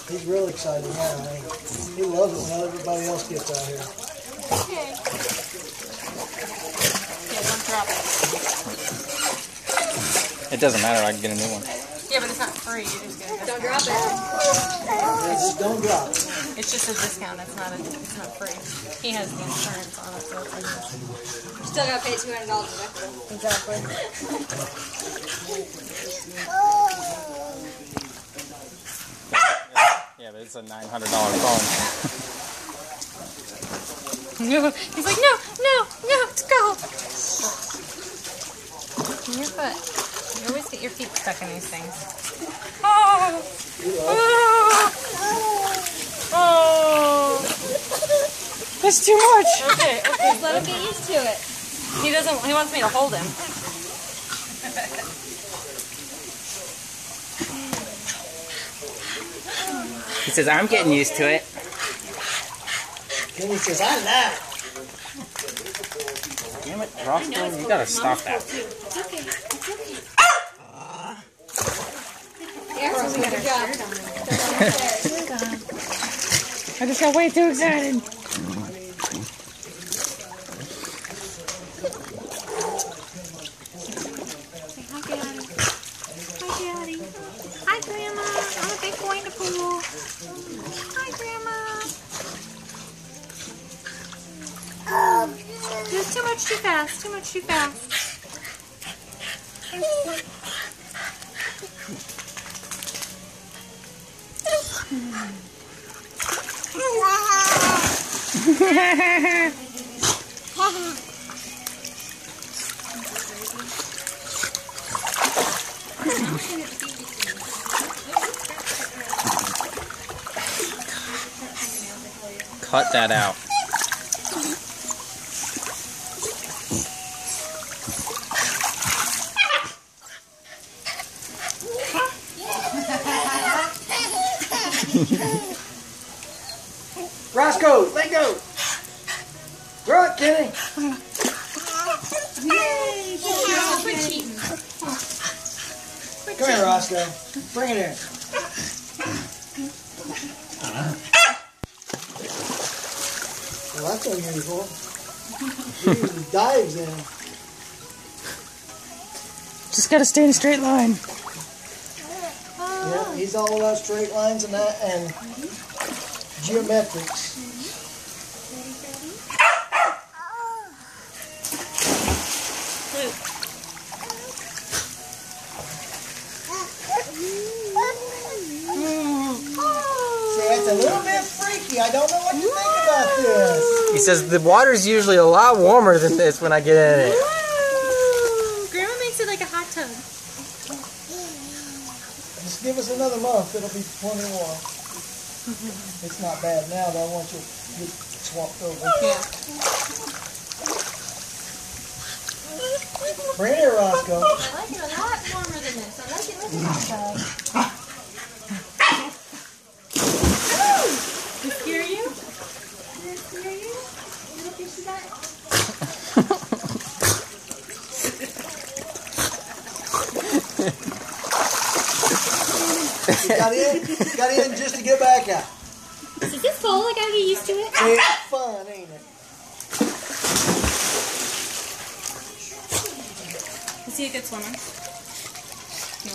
He's real excited now. He loves it when everybody else gets out here. Okay. Yeah, don't drop it. It doesn't matter. I can get a new one. Yeah, but it's not free. You just get a discount. Don't drop it. Yeah, just don't drop it. It's just a discount. It's not free. He has the insurance on it, so it's like Still gotta pay $200 deductible. exactly. Yeah, but it's a $900 phone. He's like, no, let's go. Your foot. You always get your feet stuck in these things. Oh! That's too much. Okay. Just let him get used to it. He doesn't. He wants me to hold him. He says, I'm getting used to it. Then he says, I love it. Damn it, Roscoe, you gotta stop that. It's okay. Yeah, good job. I just got way too excited. Hi, Daddy. Hi, Daddy. Hi, Grandma. I'm a big boy in the pool. Hi, Grandma. There's too much too fast. Too much too fast. Cut that out. Roscoe, let go. Throw it, Kenny. Come here, Roscoe. Bring it in. Well, that's unusual. He usually dives in. Just gotta stay in a straight line. Yeah, he's all about straight lines and that and geometrics. See, it's a little bit freaky. I don't know what to think about this. He says the water's usually a lot warmer than this when I get in it. Grandma makes it like a hot tub. Just give us another month. It'll be plenty warm. It's not bad now, though. Once you get swapped over. Yeah. Bring it here, Roscoe. I like it a lot warmer than this. I like it like a hot tub. Does it scare you? Does it scare you? You don't think she got it? Got in just to get back out. Is this cold? I gotta get used to it. It's fun, ain't it? Is he a good swimmer? No.